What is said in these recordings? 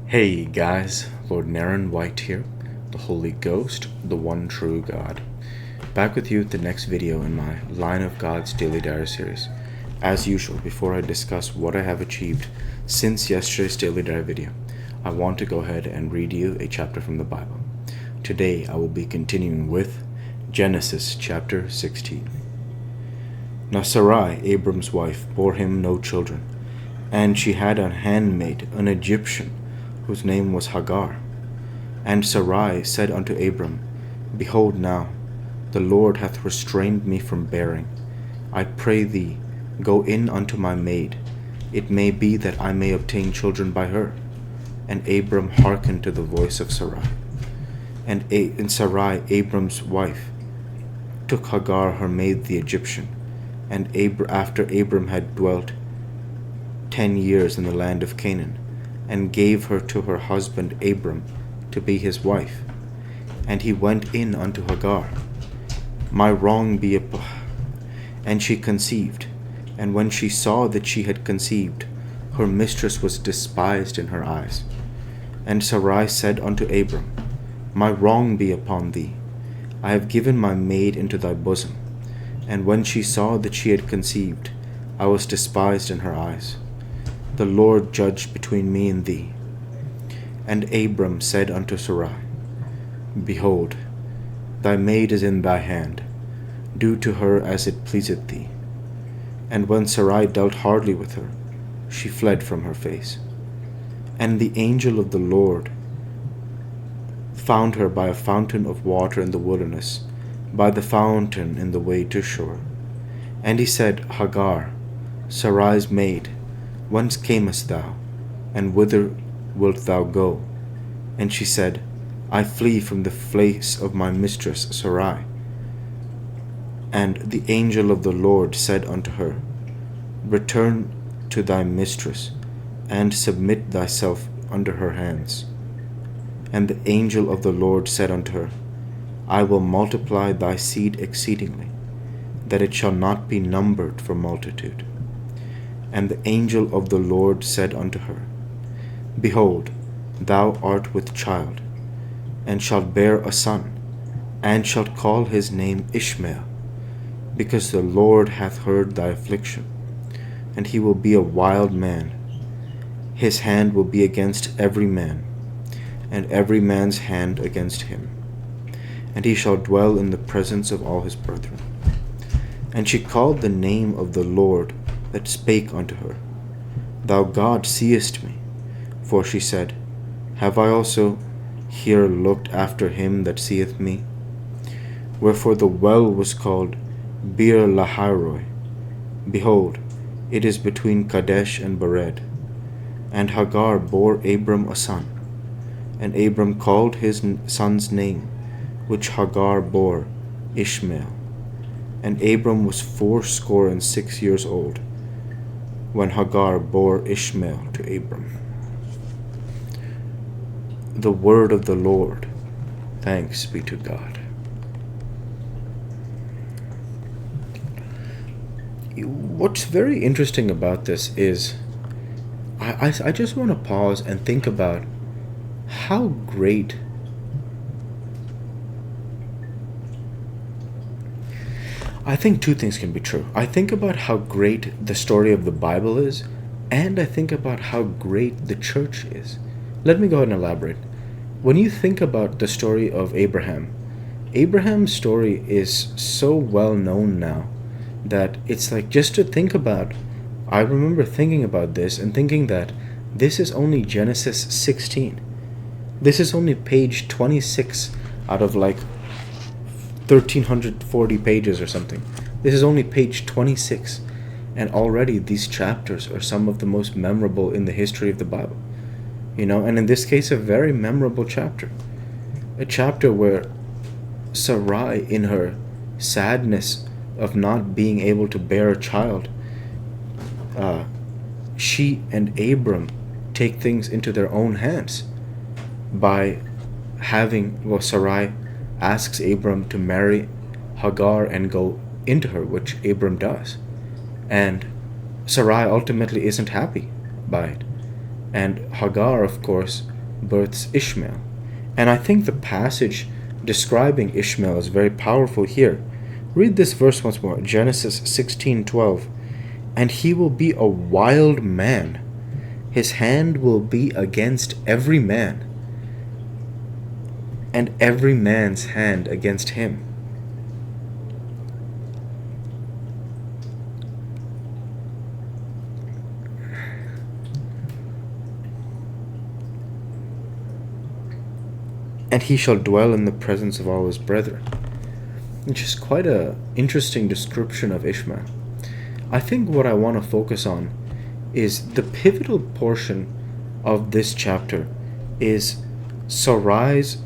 Hey guys, Lord Naren White here, the Holy Ghost, the one true God. Back with you with the next video in my Line of God's Daily Diary series. As usual, before I discuss what I have achieved since yesterday's Daily Diary video, I want to go ahead and read you a chapter from the Bible. Today I will be continuing with Genesis chapter 16. Now Sarai, Abram's wife, bore him no children, and she had a handmaid, an Egyptian, whose name was Hagar. And Sarai said unto Abram, Behold now, the Lord hath restrained me from bearing. I pray thee, go in unto my maid. It may be that I may obtain children by her. And Abram hearkened to the voice of Sarai. And Sarai, Abram's wife, took Hagar her maid the Egyptian. And after Abram had dwelt 10 years in the land of Canaan, and gave her to her husband Abram to be his wife. And he went in unto Hagar. My wrong be upon. And she conceived. And when she saw that she had conceived, her mistress was despised in her eyes. And Sarai said unto Abram, My wrong be upon thee. I have given my maid into thy bosom. And when she saw that she had conceived, I was despised in her eyes. The Lord judge between me and thee. And Abram said unto Sarai, Behold, thy maid is in thy hand. Do to her as it pleaseth thee. And when Sarai dealt hardly with her, she fled from her face. And the angel of the Lord found her by a fountain of water in the wilderness, by the fountain in the way to Shur. And he said, Hagar, Sarai's maid, whence camest thou, and whither wilt thou go? And she said, I flee from the face of my mistress Sarai. And the angel of the Lord said unto her, Return to thy mistress, and submit thyself under her hands. And the angel of the Lord said unto her, I will multiply thy seed exceedingly, that it shall not be numbered for multitude. And the angel of the Lord said unto her, Behold, thou art with child, and shalt bear a son, and shalt call his name Ishmael, because the Lord hath heard thy affliction. And he will be a wild man. His hand will be against every man, and every man's hand against him. And he shall dwell in the presence of all his brethren. And she called the name of the Lord that spake unto her, Thou God seest me. For she said, Have I also here looked after him that seeth me? Wherefore the well was called Beer Lahairoi. Behold, it is between Kadesh and Bered. And Hagar bore Abram a son, and Abram called his son's name, which Hagar bore, Ishmael. And Abram was 86 years old, when Hagar bore Ishmael to Abram. The word of the Lord. Thanks be to God. What's very interesting about this is I just want to pause and think about how great I think two things can be true. I think about how great the story of the Bible is, and I think about how great the church is. Let me go ahead and elaborate. When you think about the story of Abraham, Abraham's story is so well known now that it's like, just to think about, I remember thinking about this and thinking that this is only Genesis 16. This is only page 26 out of like 1340 pages or something. This is only page 26, and already these chapters are some of the most memorable in the history of the Bible. And in this case, a very memorable chapter. A chapter where Sarai, in her sadness of not being able to bear a child, she and Abram take things into their own hands by Sarai asks Abram to marry Hagar and go into her, which Abram does. And Sarai ultimately isn't happy by it. And Hagar, of course, births Ishmael. And I think the passage describing Ishmael is very powerful here. Read this verse once more, Genesis 16:12. And he will be a wild man. His hand will be against every man, and every man's hand against him. And he shall dwell in the presence of all his brethren. Which is quite an interesting description of Ishmael. I think what I want to focus on is the pivotal portion of this chapter is Sarai's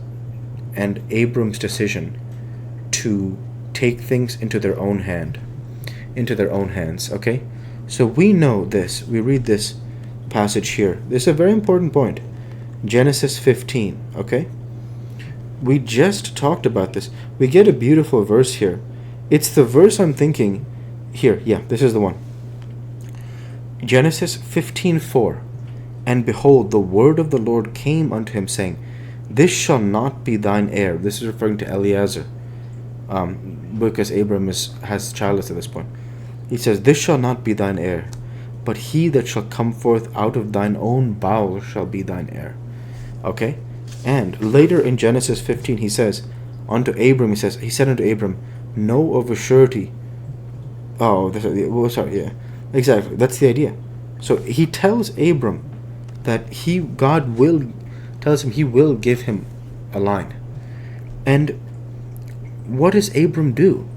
and Abram's decision to take things into their own hands, okay? So we know this. We read this passage here. This is a very important point. Genesis 15, okay? We just talked about this. We get a beautiful verse here. It's the verse I'm thinking here. Yeah, this is the one. Genesis 15:4. And behold, the word of the Lord came unto him, saying, This shall not be thine heir. This is referring to Eliezer, because Abram has childless at this point. He says, This shall not be thine heir, but he that shall come forth out of thine own bowels shall be thine heir. Okay? And later in Genesis 15, he says, unto Abram, he said unto Abram, Know of a surety. Exactly. That's the idea. So he tells Abram that God tells him he will give him a line. And what does Abram do?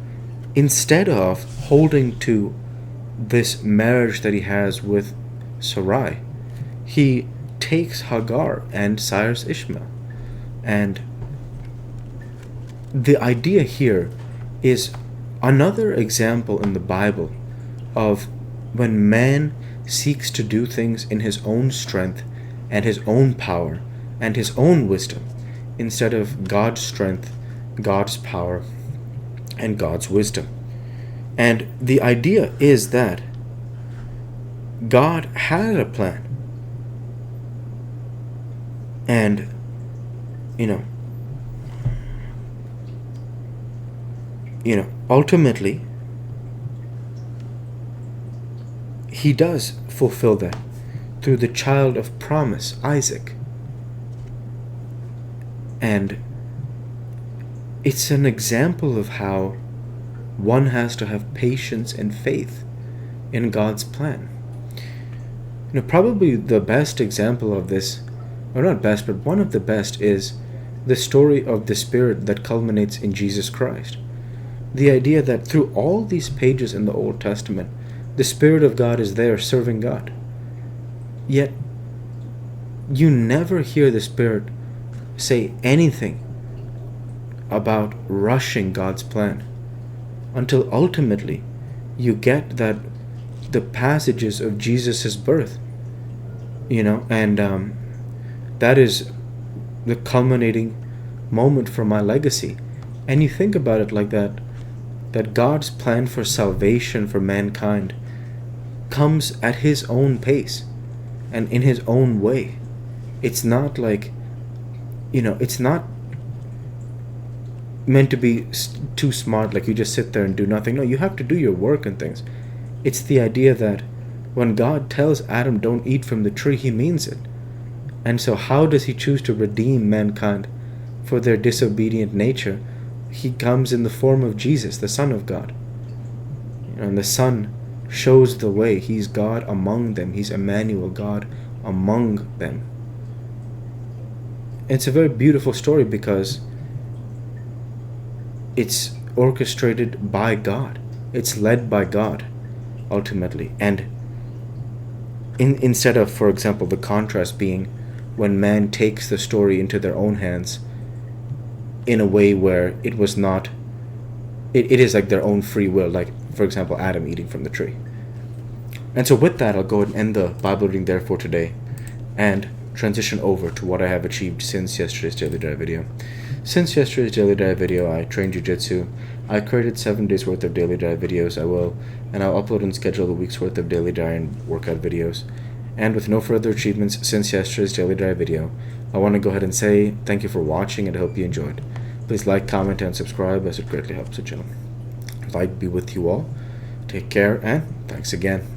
Instead of holding to this marriage that he has with Sarai, he takes Hagar and sires Ishmael. And the idea here is another example in the Bible of when man seeks to do things in his own strength and his own power and his own wisdom instead of God's strength, God's power, and God's wisdom. And the idea is that God had a plan. And, ultimately, he does fulfill that through the child of promise, Isaac. And it's an example of how one has to have patience and faith in God's plan. Probably the best example of this, or not best, but one of the best, is the story of the Spirit that culminates in Jesus Christ. The idea that through all these pages in the Old Testament, the Spirit of God is there serving God. Yet, you never hear the Spirit say anything about rushing God's plan until ultimately you get that the passages of Jesus' birth, and that is the culminating moment for my legacy. And you think about it like that God's plan for salvation for mankind comes at his own pace and in his own way. It's not like, it's not meant to be too smart, like you just sit there and do nothing. No, you have to do your work and things. It's the idea that when God tells Adam don't eat from the tree, he means it. And so how does he choose to redeem mankind for their disobedient nature? He comes in the form of Jesus, the Son of God. And the Son shows the way. He's God among them. He's Emmanuel, God among them. It's a very beautiful story because it's orchestrated by God. It's led by God, ultimately. And instead of, for example, the contrast being when man takes the story into their own hands in a way where it was not, it is like their own free will, like, for example, Adam eating from the tree. And so with that, I'll go ahead and end the Bible reading there for today and transition over to what I have achieved since yesterday's Daily Dive video. Since yesterday's Daily Dive video, I trained Jiu-Jitsu. I created 7 days worth of Daily Dive videos. I'll upload and schedule a week's worth of Daily Dive and workout videos. And with no further achievements since yesterday's Daily Diary video, I want to go ahead and say thank you for watching and I hope you enjoyed. Please like, comment, and subscribe as it greatly helps the channel. Light be with you all. Take care and thanks again.